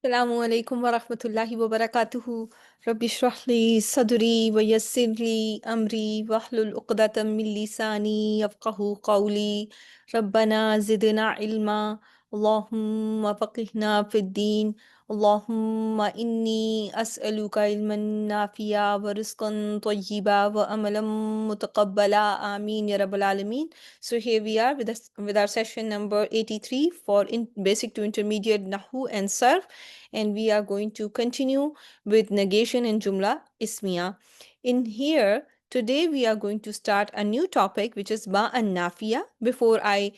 السلام عليكم ورحمة الله وبركاته. ربي اشرح لي صدري ويسر لي أمري واحلل عقدة من لساني يفقه قولي. ربنا زدنا علما. اللهم فقهنا في الدين. اللهم إني أسألك علما نافعا ورزقا طيبا وأملا متقبلا. آمين يا رب العالمين. So here we are with our session number 83 for basic to intermediate Nahw and Sarf, and we are going to continue with negation in Jumla Ismiya. In here, today we are going to start a new topic which is Ma and Nafiya. Before I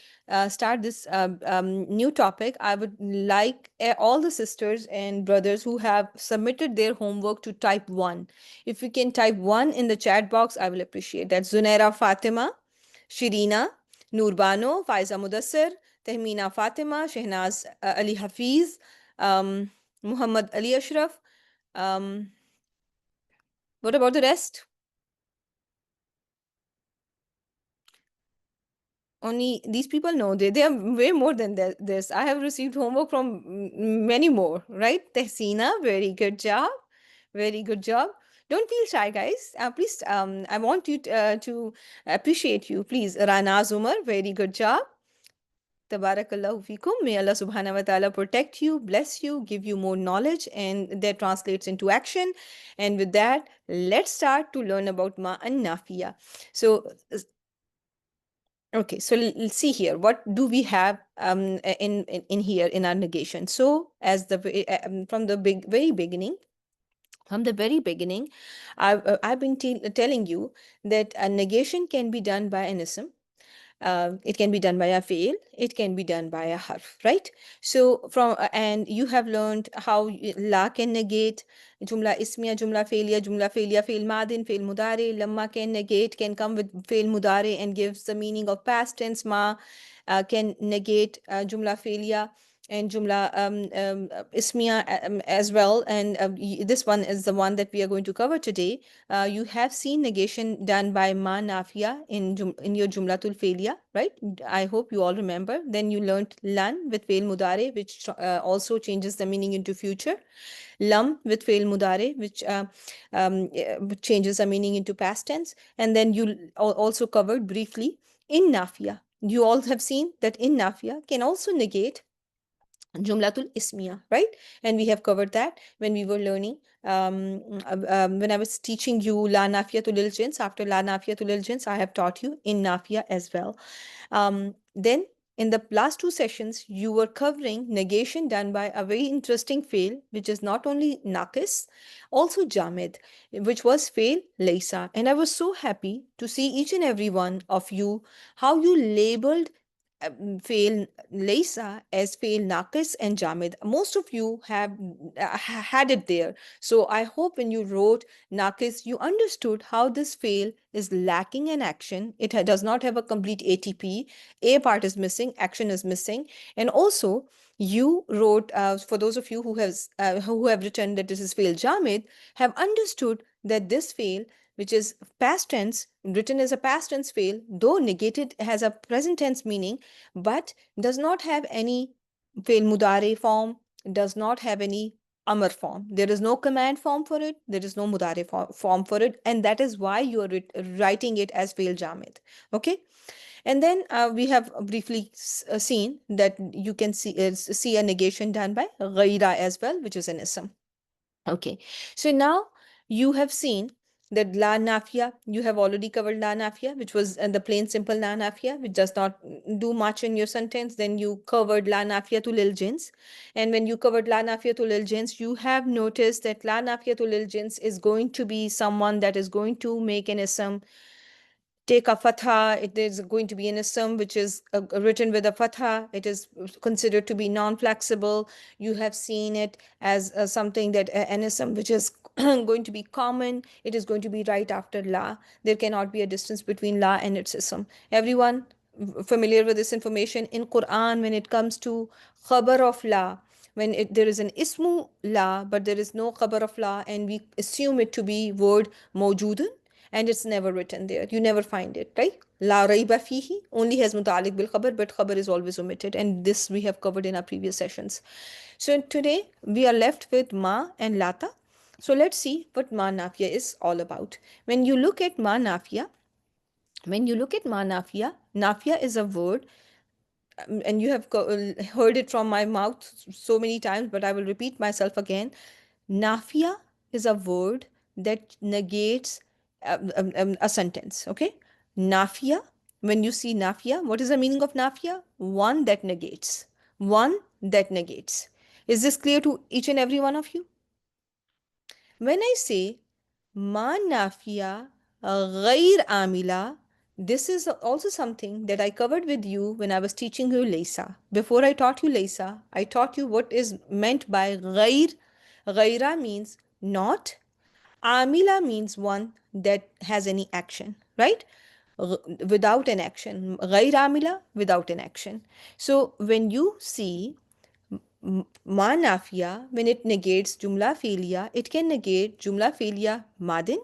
start this new topic, I would like all the sisters and brothers who have submitted their homework to type 1. If you can type 1 in the chat box, I will appreciate that. Zunaira Fatima, Shirina, Nurbano, Faiza Mudassir, Tehmina Fatima, Shehnaz Ali Hafiz, um, Muhammad Ali Ashraf. Um, what about the rest? Only these people know they are way more than this. I have received homework from many more, right? Tehsina, very good job. Very good job. Don't feel shy, guys. Please, I want you to appreciate you. Please, Rana Zumar, very good job. Tabarakallahu fikum. May Allah subhanahu wa ta'ala protect you, bless you, give you more knowledge, and that translates into action. And with that, let's start to learn about Ma and Nafiya. So, okay, so let's see here. What do we have in here in our negation? So, as from the very beginning, I've been telling you that a negation can be done by an ism. It can be done by a fail, it can be done by a harf, right? So and you have learned how la can negate jumla ismiya, jumla failiya, fail madin, fail mudare. Lamma can negate, can come with fail mudare and gives the meaning of past tense. Ma can negate jumla failiya and jumla ismiya as well. And this one is the one that we are going to cover today. You have seen negation done by ma nafiya in your jumlatul failure, right? I hope you all remember. Then you learned lan with fail mudare, which also changes the meaning into future. Lam with fail mudare, which changes the meaning into past tense. And then you also covered briefly in nafiya. You all have seen that in nafiya can also negate Jumlatul Ismiya, right? And we have covered that when we were learning, when I was teaching you La Nafiya to Lil Jins. After La Nafiya to Lil Jins, I have taught you in Nafiya as well. Then in the last two sessions, you were covering negation done by a very interesting fail, which is not only Naqis, also Jamid, which was fail Laysa. And I was so happy to see each and every one of you how you labeled fail Laysa as fail Naqis and Jamid. Most of you have had it there. So I hope when you wrote Naqis, you understood how this fail is lacking in action. It does not have a complete ATP. A part is missing, action is missing. And also, you wrote, for those of you who have written that this is fail Jamid, have understood that this fail, which is past tense, written as a past tense fail, though negated has a present tense meaning, but does not have any fail mudare form, does not have any amr form. There is no command form for it, there is no mudare form for it, and that is why you are writing it as fail jamid. Okay. And then we have briefly seen that you can see a negation done by ghaira as well, which is an ism. Okay, so now you have seen that La Nafia, you have already covered La Nafia, which was the plain simple La Nafia, which does not do much in your sentence. Then you covered La Nafia to Lil Jins. And when you covered La Nafia to Lil Jins, you have noticed that La Nafia to Lil Jins is going to be someone that is going to make an ism take a fatha. It is going to be an ism which is written with a fatha. It is considered to be non-flexible. You have seen it as something that an ism which is going to be common. It is going to be right after la. There cannot be a distance between la and its ism. Everyone familiar with this information in Quran when it comes to khabar of la, when there is an ismu la but there is no khabar of la and we assume it to be word mawjudun, and it's never written there. You never find it, right? La raiba fihi only has mutalik bil khabar, but khabar is always omitted, and this we have covered in our previous sessions. So today we are left with ma and lata. So let's see what ma nafiya is all about. When you look at ma nafiya, nafiya is a word, and you have heard it from my mouth so many times, but I will repeat myself again. Nafiya is a word that negates a sentence. Okay, nafiya. When you see nafiya, what is the meaning of nafiya? One that negates. One that negates. Is this clear to each and every one of you? When I say ma nafiya ghair amila, this is also something that I covered with you when I was teaching you Laysa. Before I taught you Laysa, I taught you what is meant by ghair. Ghaira means not. Amila means one that has any action, right? Without an action. Ghair amila, without an action. So when you see ma nafiya, when it negates jumla filia, it can negate jumla filia madin.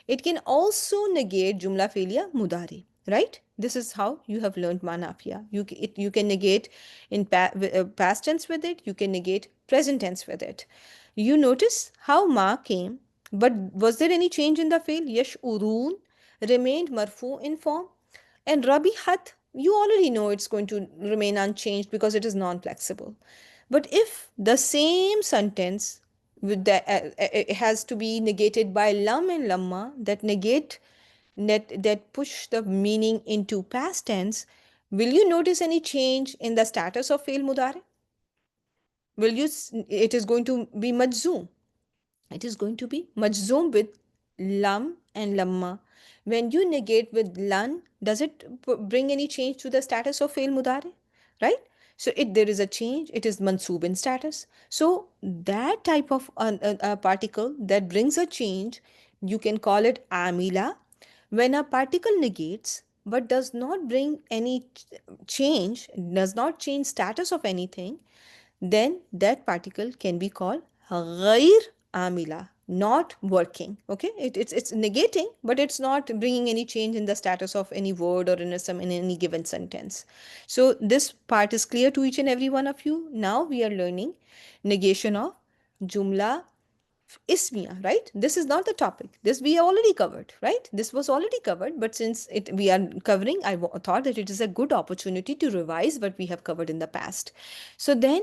It can also negate jumla filia mudari, right? This is how you have learned ma nafiya. You can negate in past tense with it. You can negate present tense with it. You notice how ma came, but was there any change in the fi'l? Yash urun remained marfu in form, and rabihat, you already know it's going to remain unchanged because it is non-flexible. But if the same sentence with the, it has to be negated by lam and lamma that negate that push the meaning into past tense, will you notice any change in the status of fail mudare? Will you? It is going to be majzoom. It is going to be majzoom with lam and lamma. When you negate with lan, does it bring any change to the status of fail mudare? Right? So there is a change. It is mansoob in status. So that type of a particle that brings a change, you can call it amila. When a particle negates but does not bring any change, does not change status of anything, then that particle can be called ghair amila, not working. Okay, it's negating, but it's not bringing any change in the status of any word or in any given sentence. So this part is clear to each and every one of you. Now we are learning negation of jumla ismiya, right? This is not the topic. This we already covered, right? This was already covered, but since we are covering, I thought that it is a good opportunity to revise what we have covered in the past. So then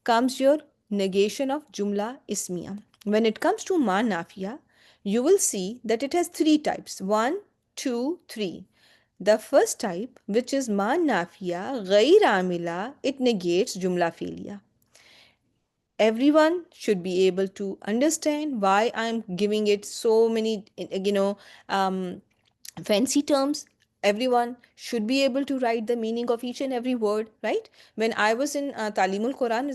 comes your negation of jumla ismiya. When it comes to ma nafiya, you will see that it has three types. One, two, three. The first type, which is ma nafiya ghair amila, it negates jumla filia. Everyone should be able to understand why I'm giving it so many, um, fancy terms. Everyone should be able to write the meaning of each and every word, right? When I was in Talimul Quran,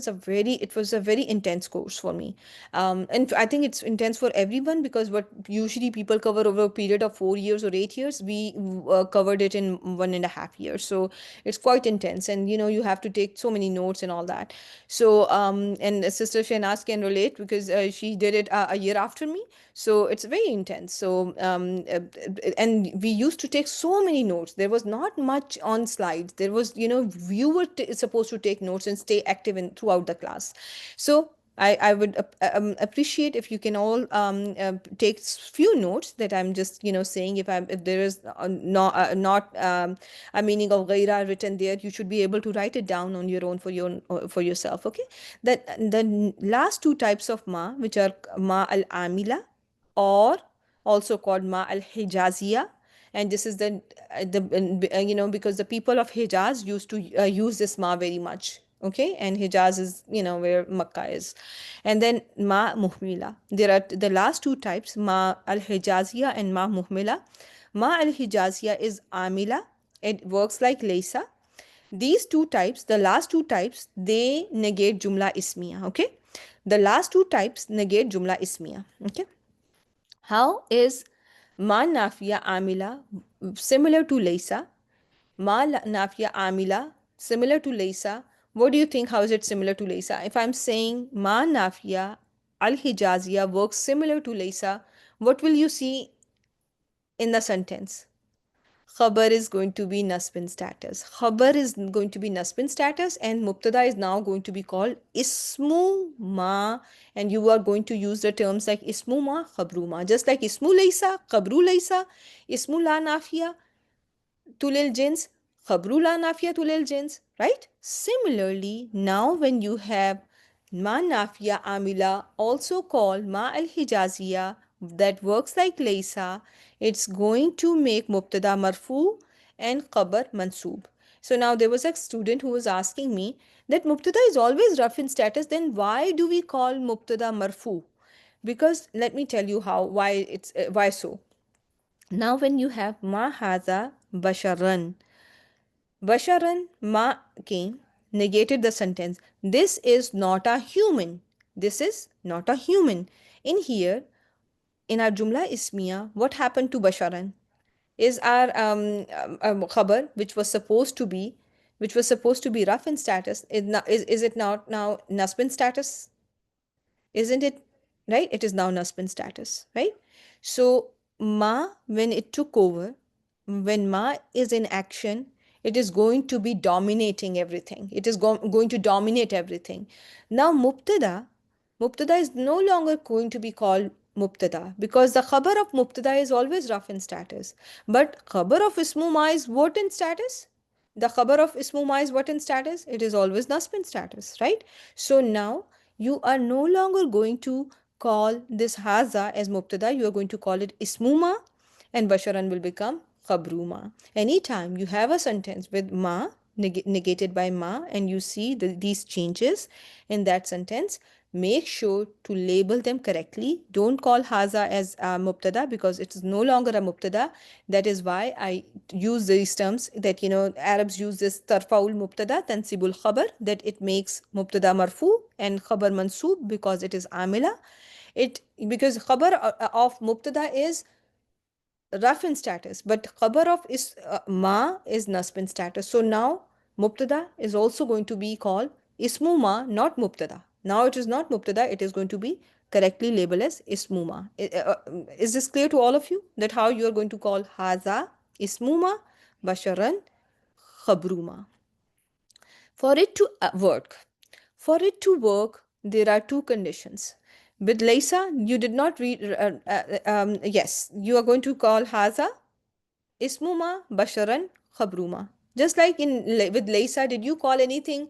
it was a very intense course for me, and I think it's intense for everyone, because what usually people cover over a period of 4 years or 8 years, we covered it in 1.5 years. So it's quite intense, and you have to take so many notes and all that. So and Sister Shehnaz can relate, because she did it a year after me. So it's very intense. So and we used to take so many notes. There was not much on slides. There was, you were supposed to take notes and stay active in throughout the class. So I would appreciate if you can all take few notes that I'm just saying. If there is not a meaning of ghaira written there, you should be able to write it down on your own for yourself. Okay, that the last two types of ma, which are ma al amila, or also called ma al hijaziya. And this is because the people of Hijaz used to use this ma very much. Okay, and Hijaz is where Makkah is. And then ma muhmila, there are the last two types, ma al hijaziya and ma muhmila. Ma al hijaziya is amila. It works like laysa. These two types, the last two types, they negate jumla ismiya. Okay, the last two types negate jumla ismiya. Okay, how is ma nafiya amila similar to laysa? Ma nafiya amila similar to laysa. What do you think? How is it similar to laysa? If I'm saying ma nafiya al hijaziya works similar to laysa, what will you see in the sentence, khabar is going to be nasbin status. Khabar is going to be nasbin status, and mubtada is now going to be called ismu ma, and you are going to use the terms like ismu ma, khabru ma, just like ismu laysa, khabru laysa, ismu la nafiya, tulil jins, khabru la nafiya tulil jins, right? Similarly, now when you have ma nafiya amila, also called ma al hijaziya, that works like laysa, it's going to make mubtada marfu and khabar mansoob. So now there was a student who was asking me that mubtada is always rough in status, then why do we call mubtada marfu? Because let me tell you why so. Now when you have ma haza basharan, basharan ma came, negated the sentence. This is not a human. This is not a human. In here, in our jumla ismiya, what happened to basharan? Is our khabar, which was supposed to be rough in status, is it not now nasb in status? Isn't it? Right? It is now nasb status, right? So ma, when it took over, when ma is in action, it is going to be dominating everything. It is going to dominate everything. Now mubtada is no longer going to be called mubtada, because the khabar of mubtada is always rough in status, but khabar of ismu ma is what in status? The khabar of ismu ma is what in status? It is always nasb in status, right? So now you are no longer going to call this haza as mubtada, you are going to call it ismuma, and basharan will become khabruma. Anytime you have a sentence with ma negated by ma, and you see these changes in that sentence, make sure to label them correctly. Don't call haza as mubtada, because it is no longer a mubtada. That is why I use these terms, that Arabs use this tarfaul mubtada tansibul khabar, that it makes mubtada marfu and khabar mansoob because it is amila. It Because khabar of mubtada is rough in status, but khabar of is ma is nasb in status. So now mubtada is also going to be called ismu ma, not mubtada. Now it is not mubtada, it is going to be correctly labeled as ismu ma. Is this clear to all of you, that how you are going to call haza ismu ma, basharan khabruma? For it to work, there are two conditions. With Laysa, you did not read, yes, you are going to call Haza Ismuma Basharan Khabruma. Just like with Laysa, did you call anything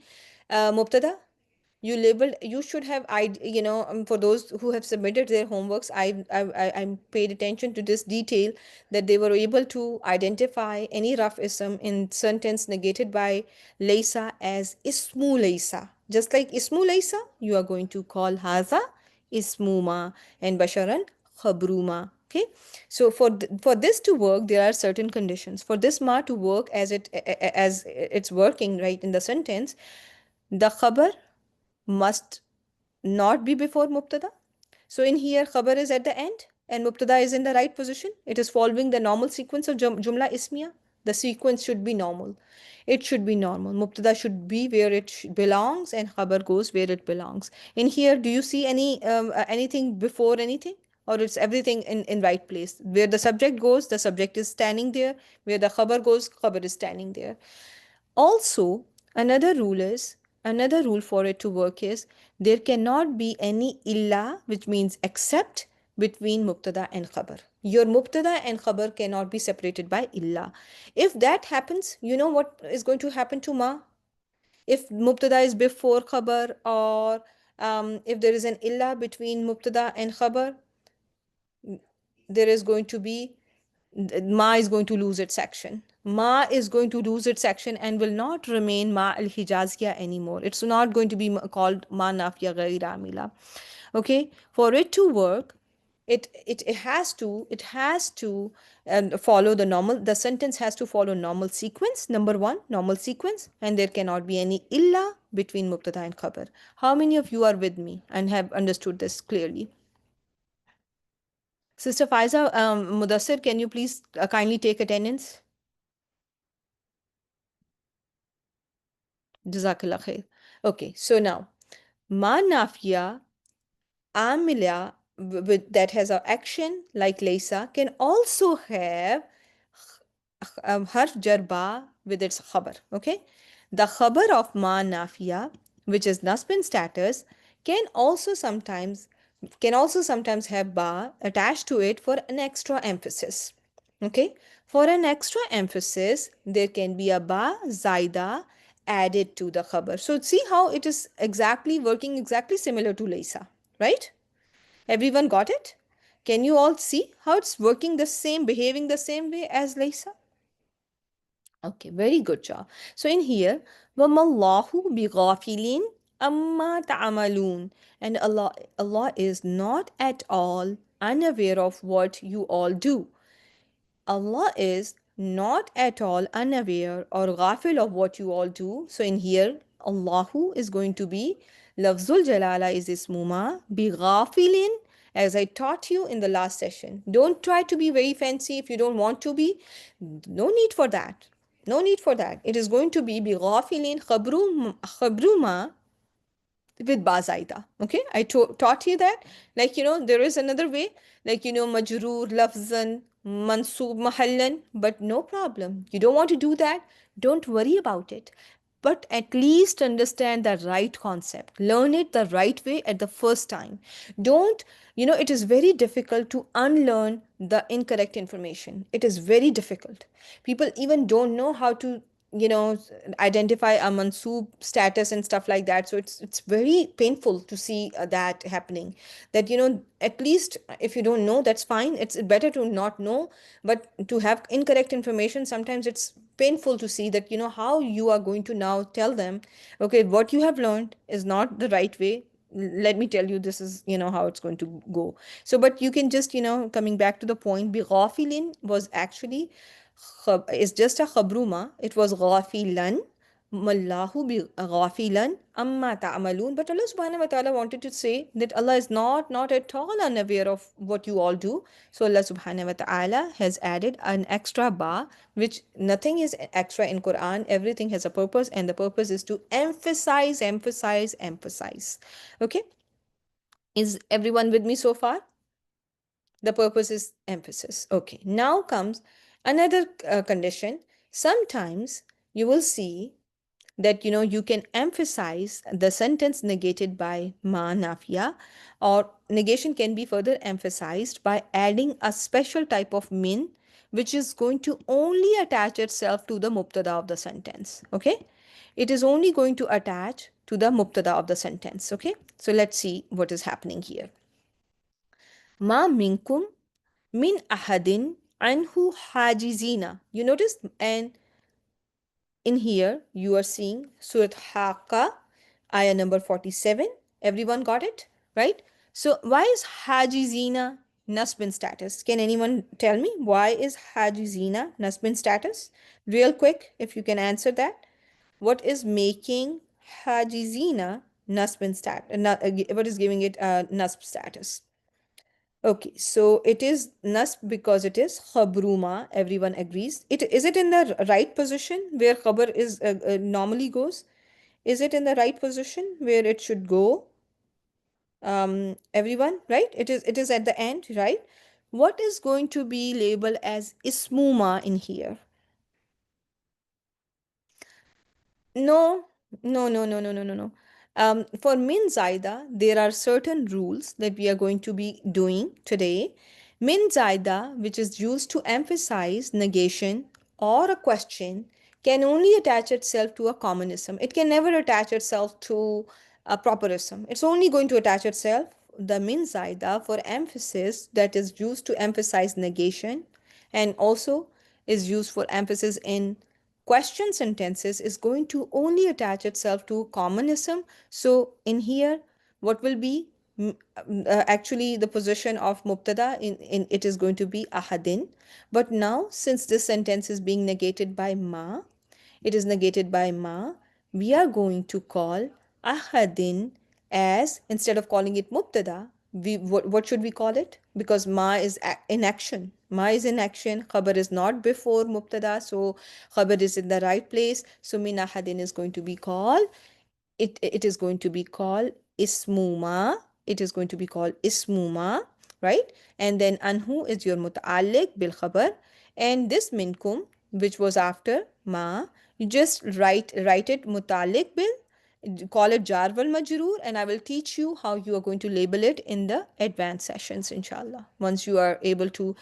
Mubtada? You labeled, you should have, for those who have submitted their homeworks, I paid attention to this detail, that they were able to identify any rough ism in sentence negated by laysa as ismu laysa. Just like ismu laysa, you are going to call haza ismuma, and basharan khabruma. Okay, so for this to work, there are certain conditions. For this ma to work as it's working right in the sentence, the khabar must not be before mubtada. So in here, khabar is at the end and mubtada is in the right position. It is following the normal sequence of jumla ismiya. The sequence should be normal. It should be normal. Mubtada should be where it belongs, and khabar goes where it belongs. In here, do you see anything before anything? Or it's everything in right place? Where the subject goes, the subject is standing there. Where the khabar goes, khabar is standing there. Also, another rule for it to work is there cannot be any illa, which means except, between mubtada and khabar. Your mubtada and khabar cannot be separated by illa. If that happens, you know what is going to happen to ma? If mubtada is before khabar, or if there is an illa between mubtada and khabar, there is going to be, ma is going to lose its action. Ma is going to lose its action and will not remain ma al hijaziyah anymore. It's not going to be called ma nafiya ghair amila. Okay, for it to work, it has to follow the normal, the sentence has to follow normal sequence. Number one, normal sequence, and there cannot be any illa between mubtada and khabar. How many of you are with me and have understood this clearly? Sister Faiza, Mudassir, can you please kindly take attendance? Jazakallah khair. Okay, so now ma nafiya amila that has an action like laysa can also have harf jar ba with its khabar. Okay, the khabar of ma nafiya, which is nasb status, can also sometimes have ba attached to it for an extra emphasis. Okay, for an extra emphasis, there can be a ba zaida added to the khabar. So see how it is exactly working exactly similar to laysa, right? Everyone got it? Can you all see how it's working the same, behaving the same way as laysa? Okay, very good job. So in here, وَمَا اللَّهُ بِغَافِلٍ أَمَّا تَعْمَلُونَ. And Allah is not at all unaware of what you all do. Allah is not at all unaware or ghafil of what you all do. So in here, Allahu is going to be Lafzul Jalala is ismuma bi ghafilin, as I taught you in the last session. Don't try to be very fancy if you don't want to be. No need for that. No need for that. It is going to be bi ghafilin khabru ma with bazaida. Okay, I taught you that. Like, there is another way, like, majroor lafzan mansoob mahallan, but no problem. You don't want to do that, don't worry about it, but at least understand the right concept, learn it the right way at the first time. Don't, it is very difficult to unlearn the incorrect information. It is very difficult. People even don't know how to, you know identify a mansoob status and stuff like that. So it's very painful to see that happening. That, at least if you don't know, that's fine, it's better to not know. But to have incorrect information, sometimes it's painful to see that, how you are going to now tell them, okay, what you have learned is not the right way. Let me tell you, this is, how it's going to go. So but you can just, coming back to the point, be ghafilin was actually is just a khabruma. It was ghafilan. Mallahu bi ghafilan amma ta'malun. But Allah subhanahu wa ta'ala wanted to say that Allah is not at all unaware of what you all do. So Allah subhanahu wa ta'ala has added an extra ba, which nothing is extra in Quran. Everything has a purpose, and the purpose is to emphasize, emphasize, emphasize. Okay? Is everyone with me so far? The purpose is emphasis. Okay, now comes another condition. Sometimes you will see that, you can emphasize the sentence negated by ma nafiya, or negation can be further emphasized by adding a special type of min, which is going to only attach itself to the mubtada of the sentence. Okay, it is only going to attach to the mubtada of the sentence. Okay, so let's see what is happening here. Ma minkum min ahadin anhu hajizina. You notice, and in here you are seeing Surat Haqqa, ayah number 47. Everyone got it, right? So why is hajizina nasbin status? Can anyone tell me why is hajizina nasbin status? Real quick, if you can answer that. What is making hajizina nasbin status? What is giving it a nasb status? Okay, so it is nasb because it is khabruma. Everyone agrees. Is it in the right position where khabar is normally goes? Is it in the right position where it should go? Everyone, right? It is at the end, right? What is going to be labeled as ismuma in here? No, no, no, no, no, no, no, no. For min zaida, there are certain rules that we are going to be doing today. Min zaida, which is used to emphasize negation or a question, can only attach itself to a common ism. It can never attach itself to a proper ism. It's only going to attach itself, the min zaida, for emphasis, that is used to emphasize negation, and also is used for emphasis in question sentences, is going to only attach itself to commonism. So in here, what will be actually the position of mubtada in it is going to be ahadin. But now, since this sentence is being negated by ma, it is negated by ma, we are going to call ahadin as, instead of calling it mubtada, what should we call it? Because ma is in action. Ma is in action. Khabar is not before mubtada, so khabar is in the right place. So min ahadin is going to be called, it is going to be called ismuma. it is going to be called ismu ma, right? And then anhu is your muta'alliq bil khabar. And this minkum, which was after ma, you just write it muta'alliq bil, call it jar wal majroor, and I will teach you how you are going to label it in the advanced sessions, inshallah. Once you are able to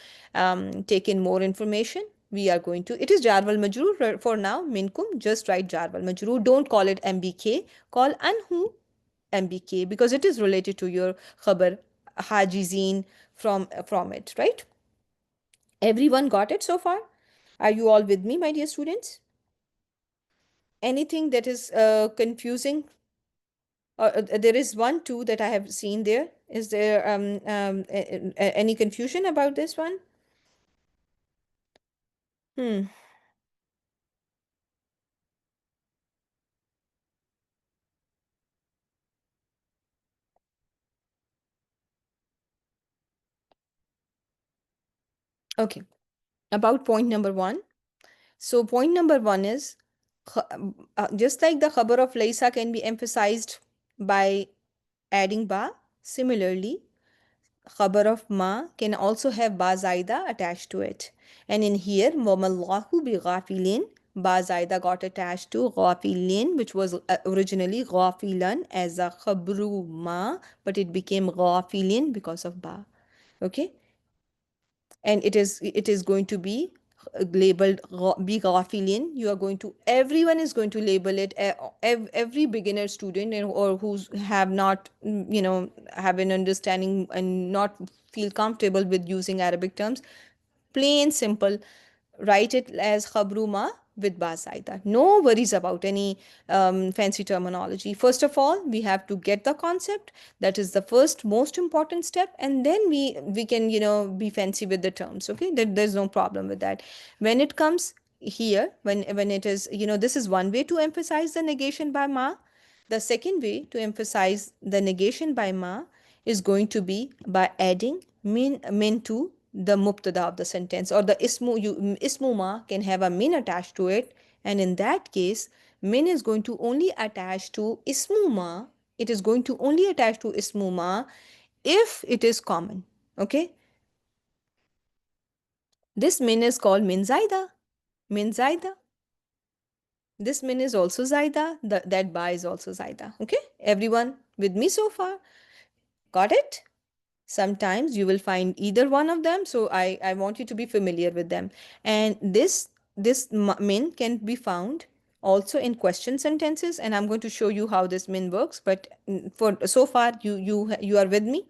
take in more information, we are going to, it is jar wal majroor for now, minkum, just write jar wal majroor. Don't call it mbk, call anhu mbk, because it is related to your khabar hajizin from it, right? Everyone got it so far? Are you all with me, my dear students? Anything that is confusing? There is one, two that I have seen there. Is there any confusion about this one? Hmm. Okay. About point number one. So point number one is just like the khabar of Laysa can be emphasized by adding ba, similarly, khabar of ma can also have ba zaida attached to it. And in here, wamallahu bi ghafilin, ba zaida got attached to ghafilin, which was originally ghafilan as a khabru ma, but it became ghafilin because of ba. Okay, and it is going to be labeled be ghafilin. You are going to, everyone is going to label it, every beginner student or who's have not have an understanding and not feel comfortable with using Arabic terms, plain simple, write it as khabruma with ba zaida. No worries about any fancy terminology. First of all, we have to get the concept. That is the first most important step, and then we can be fancy with the terms. Okay, there's no problem with that. When it comes here, when it is, this is one way to emphasize the negation by ma. The second way to emphasize the negation by ma is going to be by adding min to the mubtada of the sentence, or the ismu ma can have a min attached to it, and in that case min is going to only attach to ismu ma. It is going to only attach to ismu ma if it is common. Okay, this min is called min zaida. Min zaida. This min is also zaida. That ba is also zaida. Okay, everyone with me so far? Got it? Sometimes you will find either one of them, so I want you to be familiar with them. And this min can be found also in question sentences, and I'm going to show you how this min works. But for so far, you are with me.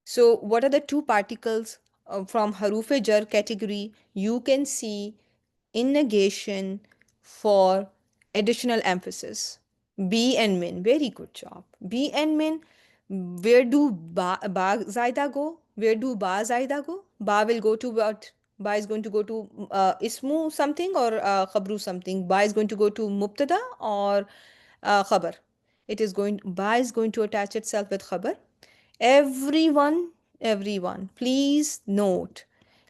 So what are the two particles from haruf jar category you can see in negation for additional emphasis? B and min. Very good job. B and min. Where do ba zaida go? Where do ba zaida go? Ba will go to what? Ba is going to go to ismu something or khabru something. Ba is going to go to mubtada or khabar. It is going, ba is going to attach itself with khabar. Everyone, please note.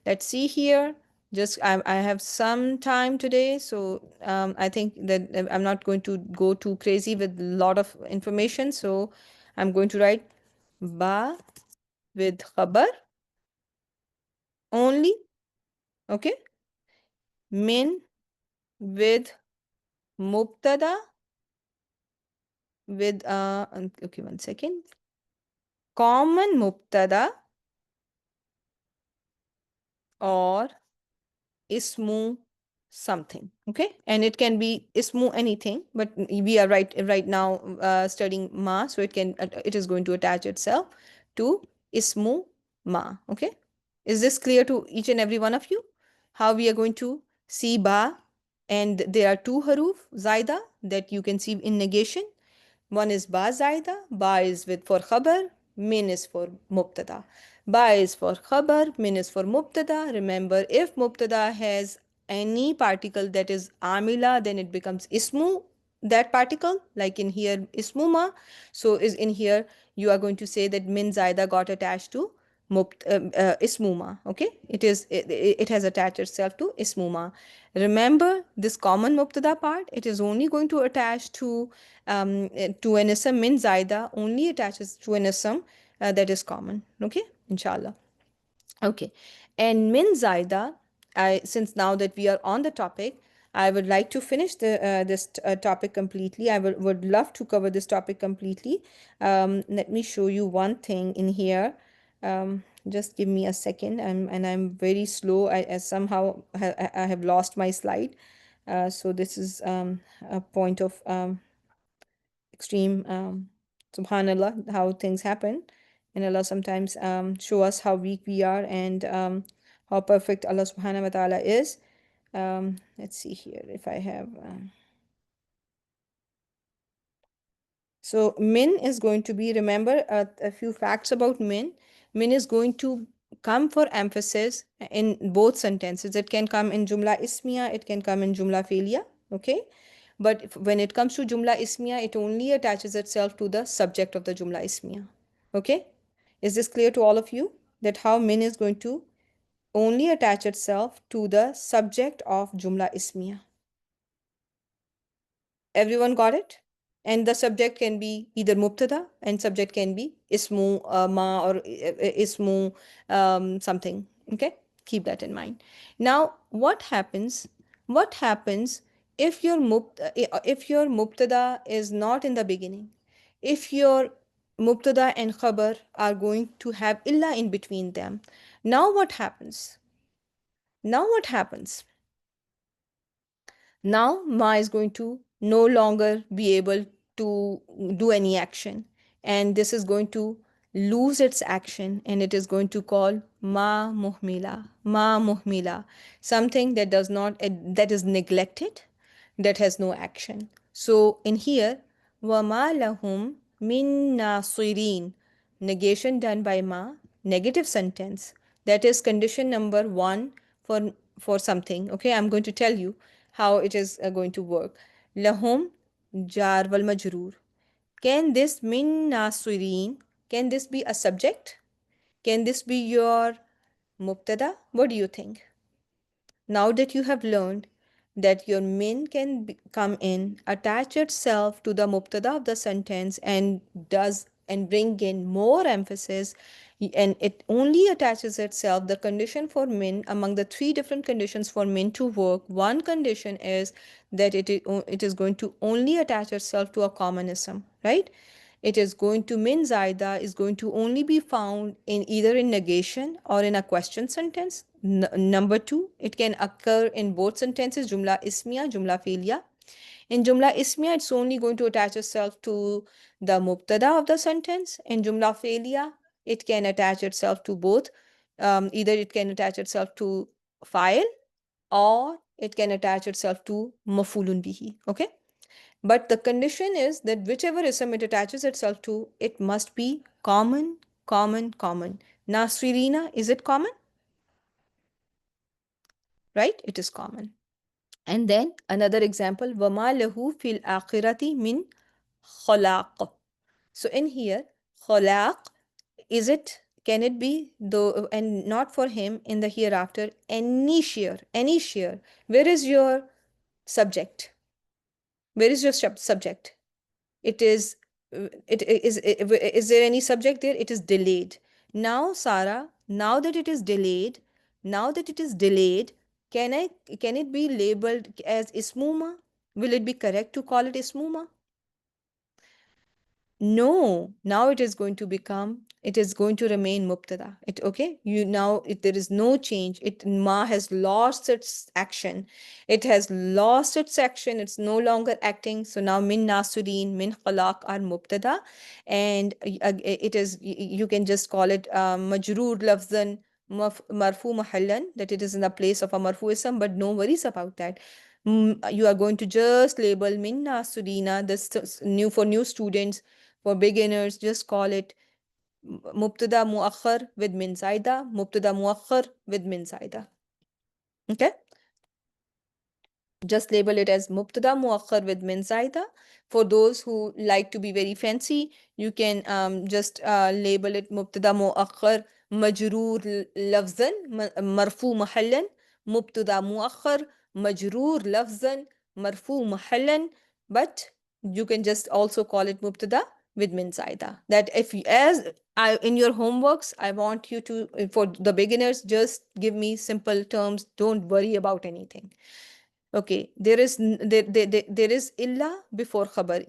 Let's see here. Just I have some time today, so I think that I'm not going to go too crazy with a lot of information. So I'm going to write ba with khabar only. Okay, min with mubtada with okay, one second. Common mubtada or ismu something. Okay, and it can be ismu anything, but we are right now studying ma, so it is going to attach itself to ismu ma. Okay, is this clear to each and every one of you how we are going to see ba? And there are two haruf zaida that you can see in negation. One is ba zaida. Ba is with for khabar, min is for mubtada. Ba is for khabar, min is for mubtada. Remember, if mubtada has any particle that is amila, then it becomes ismu, that particle, like in here ismu ma. So is in here you are going to say that min zaida got attached to ismuma. Okay, it has attached itself to ismuma. Remember this common mubtada part, it is only going to attach to an ism min zaida, only attaches to an ism that is common. Okay, inshallah. Okay, and min zaida, since now that we are on the topic, I would like to finish this topic completely. I would love to cover this topic completely. Let me show you one thing in here. Just give me a second, and I'm very slow. I somehow I have lost my slide. So this is a point of extreme subhanallah, how things happen, and Allah sometimes show us how weak we are, and how perfect Allah subhanahu wa ta'ala is. Let's see here if I have so min is going to be, remember a few facts about min. Min is going to come for emphasis in both sentences. It can come in jumla ismiya, it can come in jumla fi'liya. Okay, but when it comes to jumla ismiya, it only attaches itself to the subject of the jumla ismiya. Okay, is this clear to all of you, that how min is going to only attach itself to the subject of jumla ismiya? Everyone got it? And the subject can be either mubtada, and subject can be ismu ma, or ismu something. Okay, keep that in mind. Now what happens, what happens if if your mubtada is not in the beginning, if your mubtada and khabar are going to have illa in between them? Now what happens, now what happens now ma is going to no longer be able to do any action, and this is going to lose its action, and it is going to call ma muhmila. Ma muhmila, something that does not that is neglected, that has no action. So in here, wa ma lahum min nasirin, negation done by ma, negative sentence, that is condition number 1 for something. Okay, I'm going to tell you how it is going to work. Lahum jar wal majroor. Can this min nasirin, can this be a subject? Can this be your mubtada? What do you think? Now that you have learned that your min can come in, attach itself to the mubtada of the sentence, and does and bring in more emphasis, and it only attaches itself, the condition for min, among the 3 different conditions for min to work, one condition is that it is going to only attach itself to a common ism, right? It is going to, min zaida is going to only be found in either in negation or in a question sentence. Number 2, it can occur in both sentences, jumla ismiya, jumla fi'liya. In jumla ismiya, it's only going to attach itself to the mubtada of the sentence. In jumla fi'liya, it can attach itself to both. Either it can attach itself to file, or it can attach itself to mafulun bihi. Okay, but the condition is that whichever ism it attaches itself to, it must be common, common, common. Nasirina, is it common? Right? It is common. And then another example, وَمَا لَهُ فِي الْآخِرَةِ مِنْ خَلَاقٍ. So in here, khalaq, is it, can it be, though, and not for him in the hereafter, any share, any share. Where is your subject? Where is your subject? It is is there any subject there? It is delayed. Now Sarah, now that it is delayed, now that it is delayed, can I, can it be labeled as ismuma? Will it be correct to call it ismuma? No, now it is going to become, it is going to remain mubtada. It, okay, you now, there is no change. It, ma has lost its action. It has lost its action. It's no longer acting. So now min nasurin, min khalaq are mubtada, and it is, you can just call it majroor lafzan marfu mahallan, that it is in the place of a marfu ism, but no worries about that. You are going to just label min nasurina, this new, for new students, for beginners, just call it mubtada muakhar with min zaida, mubtada muakhar with min zaida. Okay? Just label it as mubtada muakhar with min zaida. For those who like to be very fancy, you can just label it mubtada muakhar مجرور لفظا مرفوع محلا مبتدا مؤخر مجرور لفظا مرفوع محلا. But you can just also call it مبتدا with min زائدة. That if you, as I, in your homeworks, I want you to, for the beginners, just give me simple terms. Don't worry about anything. Okay, there is illa before khabar.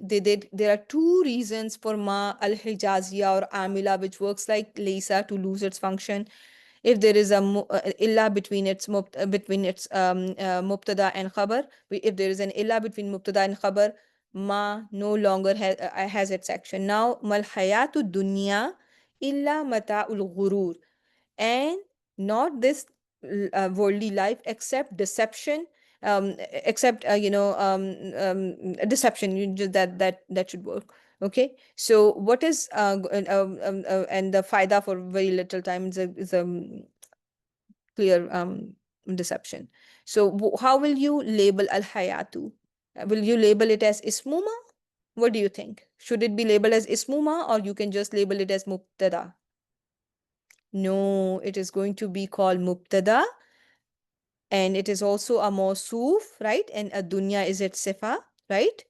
There are two reasons for ma al-hijaziyah or amila, which works like laysa to lose its function. If there is a illa between between its mubtada and khabar, if there is an illa between mubtada and khabar, ma no longer has its action. Now, mal hayatu dunya illa mata'ul ghurur, and not this worldly life except deception, except deception. That should work. Okay, so what is and the faida for very little time is a clear deception. So how will you label al hayatu? Will you label it as ismuma? What do you think? Should it be labeled as ismuma, or you can just label it as mubtada? No, it is going to be called mubtada, and it is also a mawsoof, right? And a dunya is its sifa, right?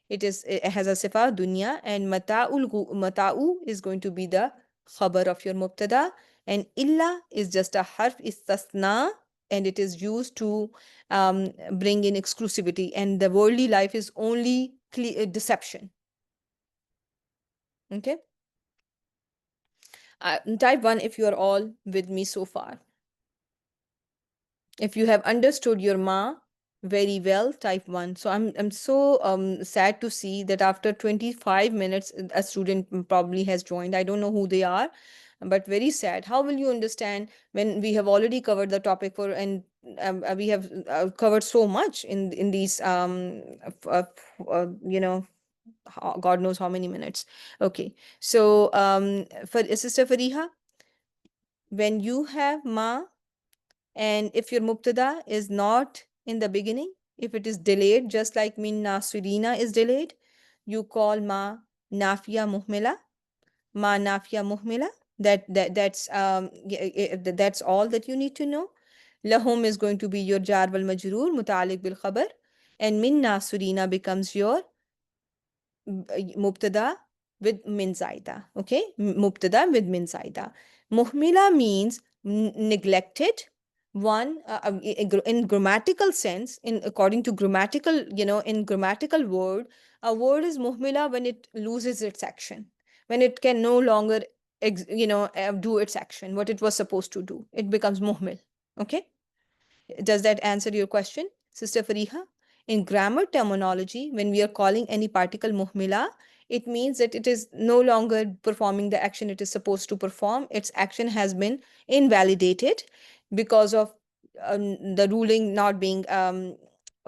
It has a sifa dunya, and mata'u is going to be the khabar of your mubtada, and illa is just a harf istasna, and it is used to bring in exclusivity, and the worldly life is only deception. Okay, type 1 if you are all with me so far. If you have understood your ma very well, type 1. So I'm so sad to see that after 25 minutes a student probably has joined. I don't know who they are, but very sad. How will you understand when we have already covered the topic for, and we have covered so much in these God knows how many minutes. Okay, so for Sister Fariha, when you have ma, and if your mubtada is not in the beginning, if it is delayed, just like min nasirina is delayed, you call ma nafiya muhmila, ma nafiya muhmila. That's all that you need to know. Lahum is going to be your jar wal majroor mutalik bil khabar, and min nasirina becomes your mubtada with min zaida. Okay, mubtada with min zaida. Muhmila means neglected one, in grammatical sense, in according to grammatical, in grammatical word, a word is muhmila when it loses its action, when it can no longer do its action, what it was supposed to do, it becomes muhmil. Okay, does that answer your question, Sister Fariha? In grammar terminology, when we are calling any particle muhmila, it means that it is no longer performing the action it is supposed to perform. Its action has been invalidated because of the ruling not being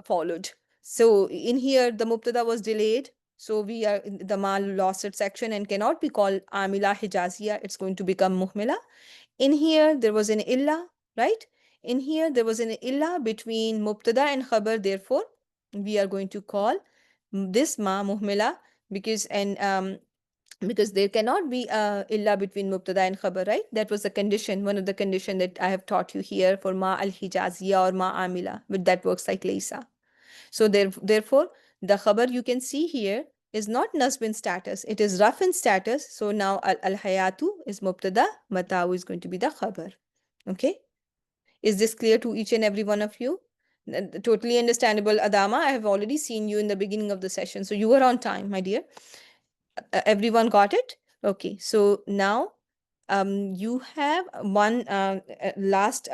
followed. So in here, the mubtada was delayed. So the mal lost its action and cannot be called amila hijaziya. It's going to become muhmila. In here, there was an illa, right? In here, there was an illa between mubtada and khabar. Therefore, we are going to call this ma muhmila, because there cannot be illa between mubtada and khabar, right? That was the condition, one of the condition that I have taught you here for ma al-hijaziya or ma amila, but that works like laysa. So therefore, the khabar you can see here is not nasb in status. It is raf in status. So now al-hayatu is mubtada, mata'u is going to be the khabar. Okay. Is this clear to each and every one of you? Totally understandable, Adama. I have already seen you in the beginning of the session. So you were on time, my dear. Everyone got it? Okay. So now you have one last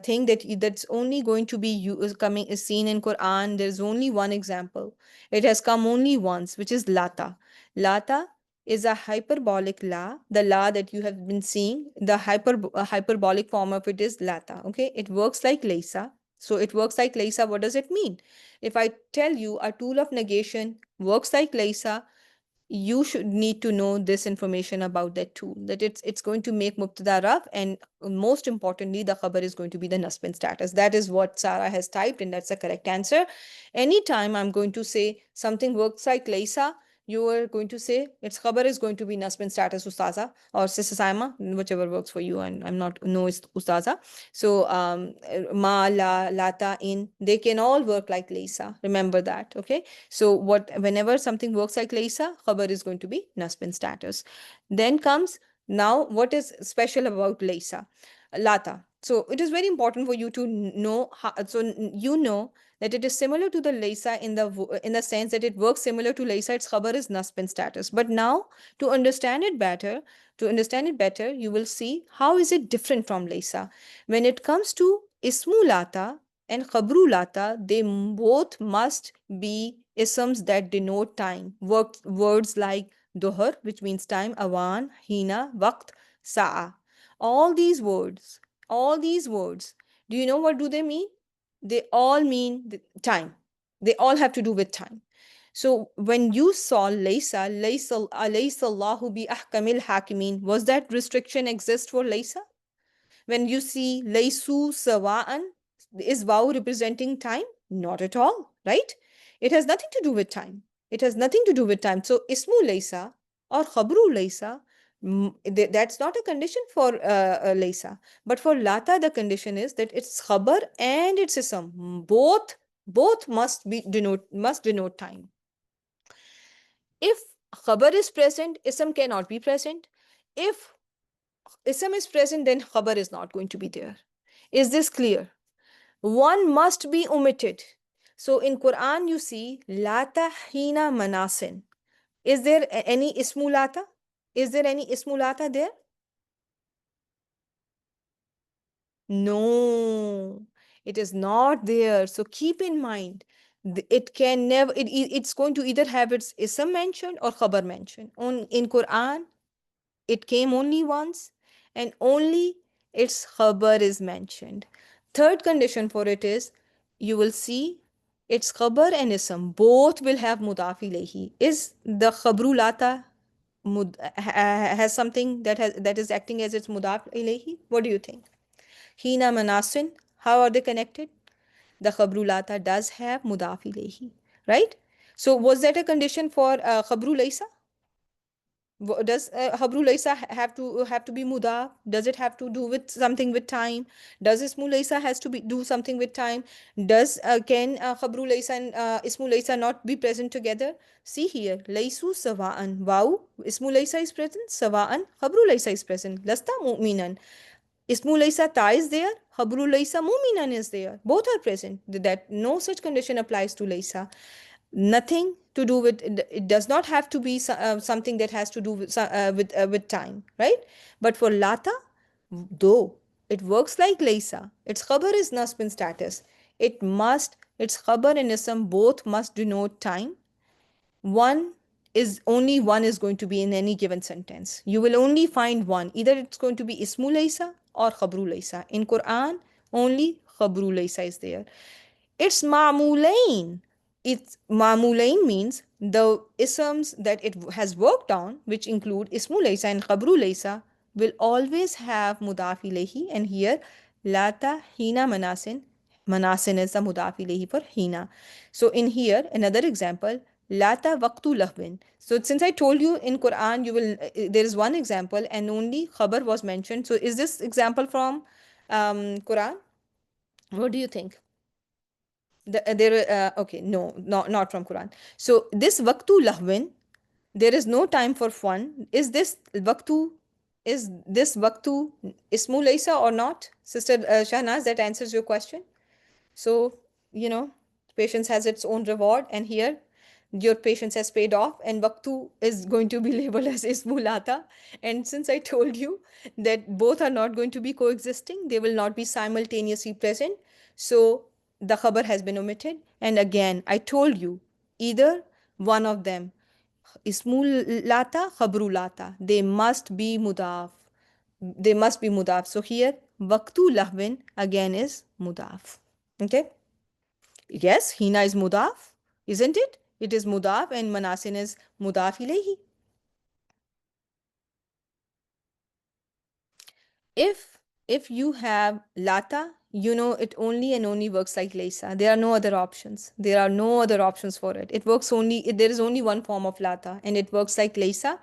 thing that's only going to be coming is seen in Quran. There's only one example. It has come only once, which is lata. Lata is a hyperbolic la. The la that you have been seeing, the hyperbolic form of it is lata. Okay, it works like laysa. So it works like laysa. What does it mean? If I tell you a tool of negation works like laysa, you should need to know this information about that tool, that it's going to make mubtada raf, and most importantly the khabar is going to be the nasb in status. That is what Sarah has typed, and that's the correct answer. Anytime I'm going to say something works like laysa, you are going to say its khabar is going to be nasb in status ustaza or sis Saima, whichever works for you. And I'm not, no, it's ustaza. So ma, la, lata, in, they can all work like laysa. Remember that, okay? So what, whenever something works like laysa, khabar is going to be nasb in status. Then comes, now what is special about laysa? Lata. So it is very important for you to know how, so you know that it is similar to the laysa in the sense that it works similar to laysa. Its khabar is nasb in status. But now to understand it better, you will see how is it different from laysa. When it comes to ismu lata and khabru lata, they both must be isms that denote time. Words like dohar, which means time, awan, hina, waqt, sa'a. All these words, all these words, do you know what do they mean? They all mean time. They all have to do with time. So when you saw laysa, laysa Allahu bi ahkamil hakimin, was that restriction exist for laysa? When you see laysu sawa'an, is waw representing time? Not at all, right? It has nothing to do with time. It has nothing to do with time. So ismu laysa or khabru laysa, that's not a condition for laysa. But for lata, the condition is that it's khabar and it's ism. Both must denote time. If khabar is present, ism cannot be present. If ism is present, then khabar is not going to be there. Is this clear? One must be omitted. So in Quran, you see lata hina manasin. Is there any ismulata? Is there any ismulata there? No, it is not there. So keep in mind, it can never, it's going to either have its ism mentioned or khabar mentioned. In Quran, it came only once and only its khabar is mentioned. Third condition for it is, you will see its khabar and ism both will have mudaf ilayhi. Is the khabru lata has something that is acting as its mudaf ilayhi? What do you think? Hina manasin, how are they connected? The khabru lata does have mudaf ilayhi, right? So was that a condition for khabru laysa? Does habru laysa have to be mudaf? Does it have to do with something with time? Does ismu laysa has to be do something with time? Does can habru laysa and ismu laysa not be present together? See here, laysu sawa'an. Wow, ismu laysa is present. Sawa'an, habru laysa is present. Lasta mu'minan. Ismu laysa ta is there. Habru laysa mu'minan is there. Both are present. That no such condition applies to laysa. Nothing to do with it, does not have to be something that has to do with time, right? But for lata, though it works like laysa, its khabar is nasb in status. Its khabar and ism both must denote time. One is going to be in any given sentence. You will only find one. Either it's going to be ismu laysa or khabru laysa. In Quran, only khabru laysa is there. It's ma'mulain. It's ma'mulain means the isms that it has worked on, which include ismu laysa and khabru laysa, will always have mudaf ilayhi. And here, lata hina manasin. Manasin is the mudaf ilayhi for hina. So in here, another example, lata waqtu lahwin. So since I told you in Quran, there is one example and only khabar was mentioned. So is this example from Quran? What do you think? Okay, no, not from Quran. So this waqtu lahwin, there is no time for fun. Is this waqtu ismu laysa or not? Sister Shahnaz, that answers your question. So, patience has its own reward, and here your patience has paid off, and Vaktu is going to be labeled as Ismulata. And since I told you that both are not going to be coexisting, they will not be simultaneously present. So the khabar has been omitted. And again, I told you either one of them, Ismulata, Khabrulata, they must be mudaf. They must be mudaf. So here, Vaktu lahwin again is mudaf. Okay. Yes, Hina is mudaf, isn't it? It is mudaf and Manasin is mudaf ilayhi. If if you have lata you know it only and only works like laysa. There are no other options. There are no other options for it. It works only, there is only one form of lata and it works like laysa.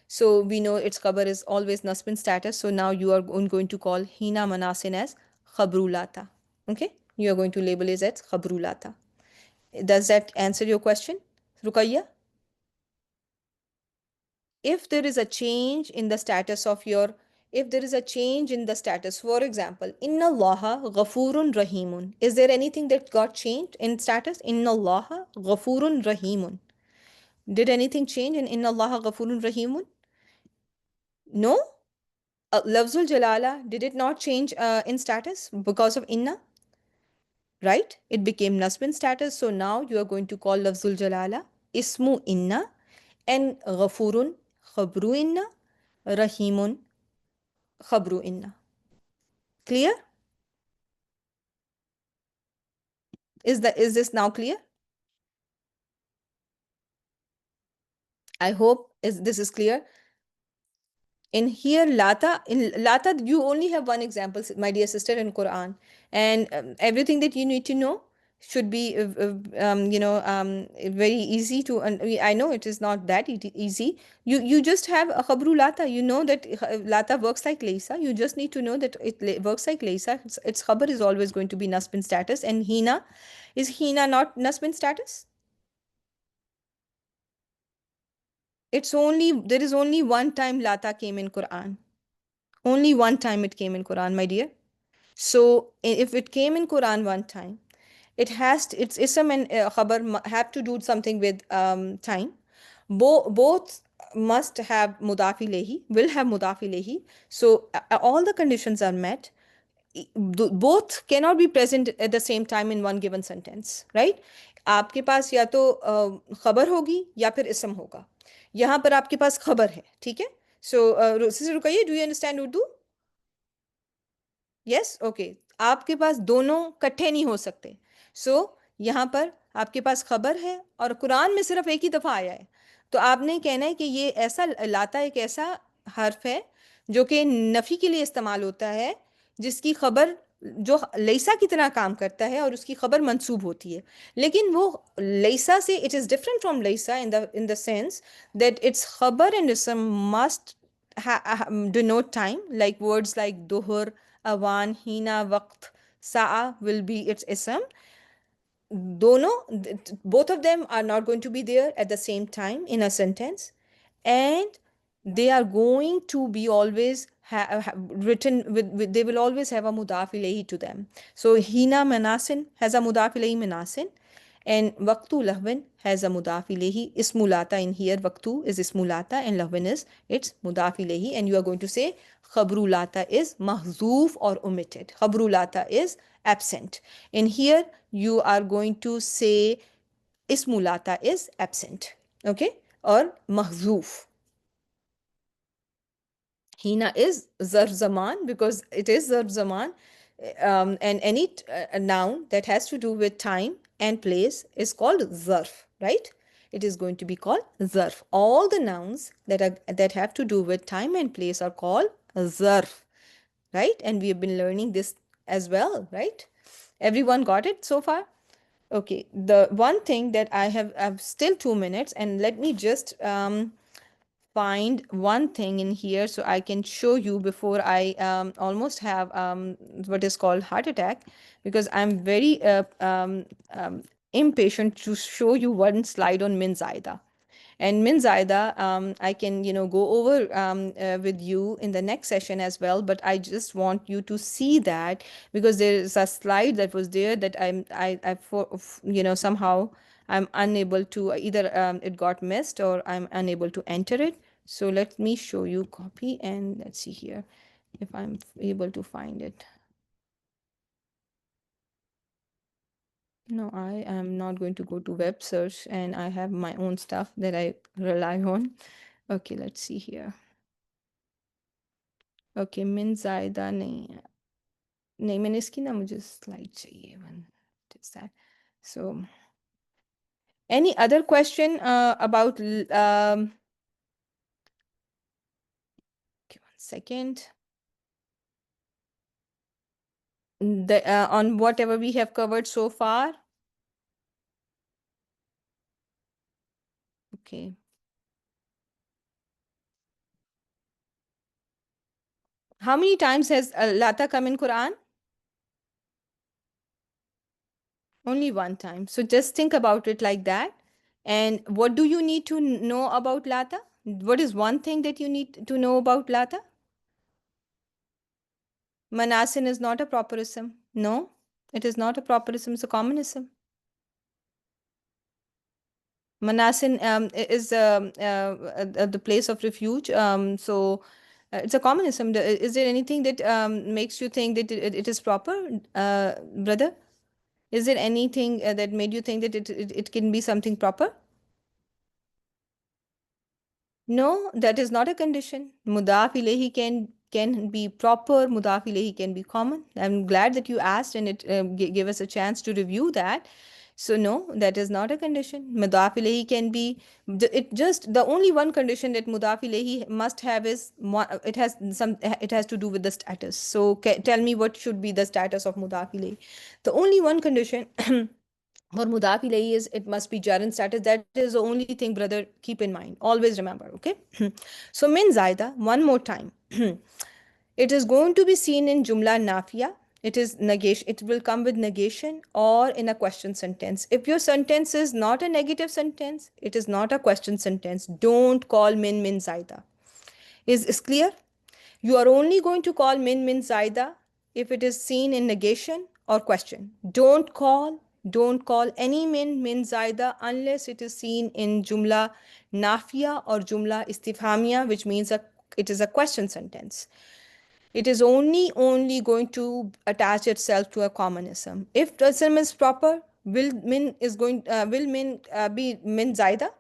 So we know its khabar is always nasbin status. So now you are going to call hina manasin as khabru lata. Okay? You are going to label it as khabru lata. Does that answer your question, Rukaiya? If there is a change in the status of your, if there is a change in the status, for example, inna allaha ghafurun rahimun, is there anything that got changed in status? Inna allaha ghafurun rahimun, did anything change in inna allaha ghafurun rahimun? No. Lafzul jalala, did it not change in status because of inna? Right, it became nasbin status. So now you are going to call lafzul jalala ismu inna, and ghafurun khabru inna, rahimun khabru inna. Clear? Is this now clear? I hope this is clear. In here, lata, in lata, you only have one example, my dear sister, in Quran, and everything that you need to know should be very easy to. I know it is not that easy. You just have a khabru lata. You know that lata works like laysa. You just need to know that it works like laysa. Its khabar is always going to be nasbin status, and hina, is hina not nasbin status? It's only, there is only one time lata came in Quran. Only one time it came in Quran, my dear. So if it came in Quran one time, it has to, its ism and khabar have to do something with time. Both must have mudaf ilayhi, will have mudaf ilayhi. So all the conditions are met. Both cannot be present at the same time in one given sentence, right? आपके पास या तो खबर होगी या फिर इसम होगा. यहाँ पर आपके पास खबर है, ठीक है. सो सिस्टर रुकइए, do you understand Urdu? Yes, okay. आपके पास दोनों इकट्ठे नहीं हो सकते. सो यहाँ पर आपके पास खबर है और कुरान में सिर्फ एक ही दफ़ा आया है. तो आपने कहना है कि ये ऐसा लाता, एक ऐसा हर्फ है जो कि नफ़ी के लिए इस्तेमाल होता है, जिसकी खबर जो लैसा की तरह काम करता है और उसकी खबर मंसूब होती है. लेकिन वो लैसा से इट इज़ डिफरेंट फ्रॉम लैसा in the sense that its khabar and ism must denote time, like words like duhur, awan, hina, waqt, sa'a will be its ism. Dono, both of them are not going to be there at the same time in a sentence, and they are going to be always written with, they will always have a mudaf ilayhi to them. So hina manasin has a mudaf ilayhi manasin, and waqtu lahwin has a mudaf ilayhi. Ismulata in here, waqtu is ismulata and lahwin is its mudaf ilayhi. And you are going to say khabrulata is mahzoof or omitted. Khabrulata is absent. In here, you are going to say ismulata is absent. Okay? Or mahzoof. Hina is zarf zaman because it is zarf zaman, and any noun that has to do with time and place is called zarf, right? It is going to be called zarf. All the nouns that have to do with time and place are called zarf, right? And we have been learning this as well, right? Everyone got it so far? Okay. The one thing that I have still 2 minutes, and let me just find one thing in here so I can show you before I almost have what is called heart attack, because I'm very impatient to show you one slide on min zaida. And min zaida, I can go over with you in the next session as well, but I just want you to see that, because there is a slide that was there that somehow I'm unable to, either it got missed or I'm unable to enter it. So let me show you copy, and let's see here if I'm able to find it. No, I am not going to go to web search, and I have my own stuff that I rely on. Okay, let's see here. Okay, min ज़ायदा नहीं है. नहीं, मैंने इसकी ना मुझे slide चाहिए. One, is that? So, any other question about okay, 1 second. on whatever we have covered so far? Okay. How many times has lata come in Quran? Only one time. So just think about it like that. And what do you need to know about lata? What is one thing that you need to know about lata? Manasin is not a proper ism. No, it is not a proper ism. It's a common ism. Manasin is the place of refuge. It's a common ism. Is there anything that makes you think that it is proper, brother? Is there anything that made you think that it can be something proper? No, that is not a condition. Mudaf ilayhi can be proper. Mudaf ilayhi can be common. I'm glad that you asked and it gave us a chance to review that. So no, that is not a condition. Mudaf ilayhi can be it just the only one condition that mudaf ilayhi must have is it has to do with the status. So tell me what should be the status of mudaf ilayhi. The only one condition for mudaf ilayhi is it must be jar and status. That is the only thing, brother. Keep in mind. Always remember. Okay. So min zaida. One more time. It is going to be seen in jumla nafiya. It is negation. It will come with negation or in a question sentence. If your sentence is not a negative sentence, it is not a question sentence. Don't call min zaida. Is clear? You are only going to call min zaida if it is seen in negation or question. Don't call any min zaida unless it is seen in jumla nafiya or jumla istifhamiya, which means it is a question sentence. It is only going to attach itself to a common ism. If the ism is proper, will min be min zaida?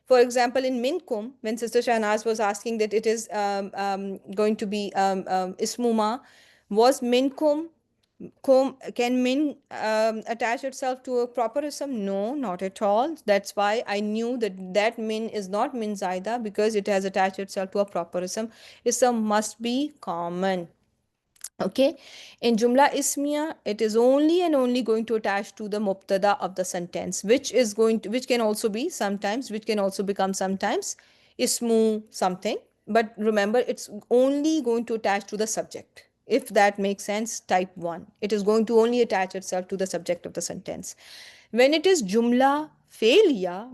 For example, in minkum, when Sister Shahnaz was asking that it is going to be ismuma, was minkum can min attach itself to a proper ism? No, not at all. That's why I knew that min is not min zaida because it has attached itself to a proper ism. Ism must be common. Okay, in jumla ismiya, it is only and only going to attach to the mubtada of the sentence, which can also be sometimes, which can also become sometimes ismu something. But remember, it's only going to attach to the subject. If that makes sense, type 1. It is going to only attach itself to the subject of the sentence. When it is jumla failure,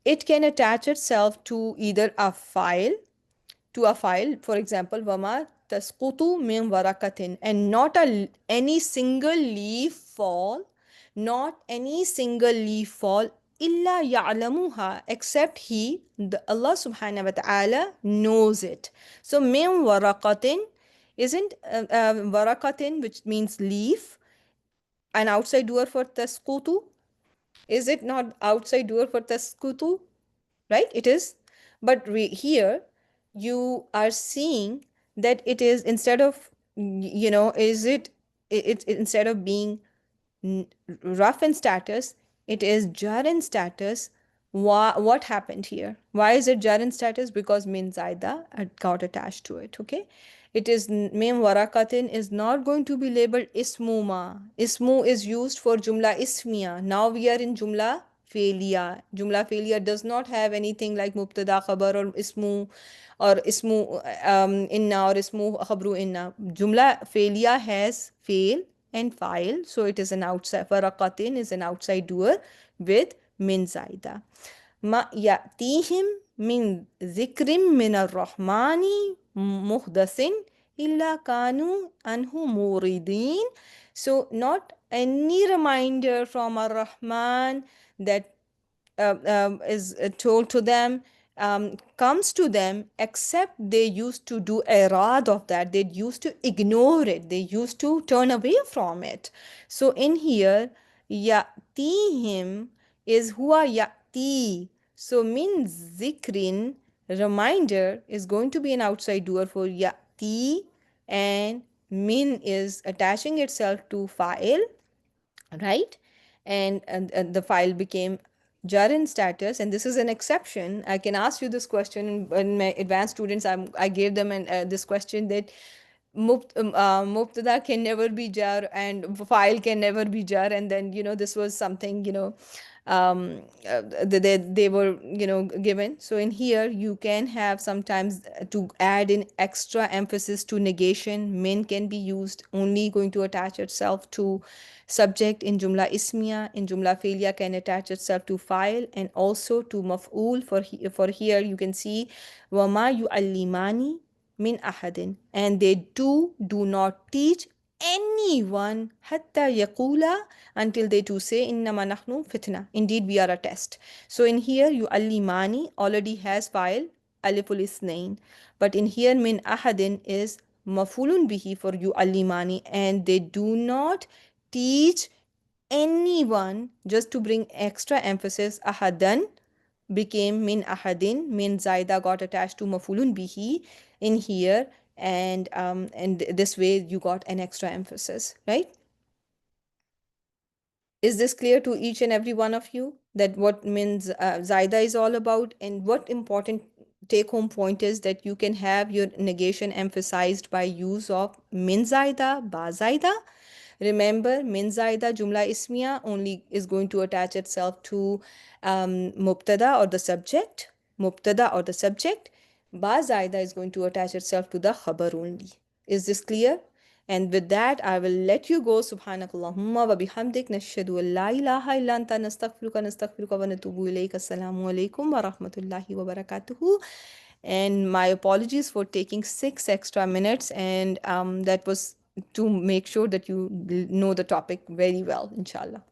it can attach itself to either a file, for example, wama tasqutu min warakatin, and not any single leaf fall, not any single leaf fall, illa ya'lamuha, except Allah subhanahu wa ta'ala knows it. So min warakatin isn't warakatin, which means leaf, an outside doer for tasqutu? Is it not outside doer for tasqutu? Right, it is. But here you are seeing that it is instead of is it instead of being rough in status, it is jar in status. What happened here? Why is it jar in status? Because min zaida got attached to it. Okay, it is min warakatin is not going to be labeled ismuma. Ismu is used for jumla ismiya. Now we are in jumla failure. Jumla failure does not have anything like mubtada khabar or ismu inna or ismu khabru inna. Jumla failure has fail and file, so it is an outside. Faraqatin is an outside doer with min zaida. Ma ya'tihim min zikrim min ar-rahmani muhdasin illa kanu anhu muridin. So not any reminder from ar-Rahman that is told to them, comes to them, except they used to do irad of that. They used to ignore it. They used to turn away from it. So in here, ya'tihim is huwa ya'ti. So min zikrin, reminder, is going to be an outside doer for ya'ti, and min is attaching itself to fa'il, right? And the file became jar in status, and this is an exception. I can ask you this question. In my advanced students, I gave them this question that Mubtada can never be jar and file can never be jar, and then this was something they were given. So in here you can have sometimes to add in extra emphasis to negation. Min can be used, only going to attach itself to subject in jumla ismiya. In jumla fi'liya can attach itself to file and also to maf'ul. For here you can see wama yu'allimani min ahadin, and they do not teach anyone hatta yaqula, until they too say innama nahnu fitna, indeed we are a test. So in here yu'allimani already has file aliful isnain, but in here min ahadin is mafulun bihi for yu'allimani, and they do not teach anyone. Just to bring extra emphasis, ahadan became min ahadin. Min zaida got attached to mafulun bihi in here, and this way you got an extra emphasis, right? Is this clear to each and every one of you that what means zaida is all about? And what important take home point is that you can have your negation emphasized by use of min zaida, ba zaida. Remember, min zaida jumla ismiya only is going to attach itself to mubtada or the subject. Mubtada or the subject. Ba zaida is going to attach itself to the khabar only. Is this clear? And with that, I will let you go. Subhanakallahumma wa bihamdik. Nashhadu an la ilaha illa anta nastaghfiruka wa natubu ilayk. Assalamu alaikum wa rahmatullahi wa barakatuhu. And my apologies for taking 6 extra minutes. And that was to make sure that you know the topic very well, inshallah.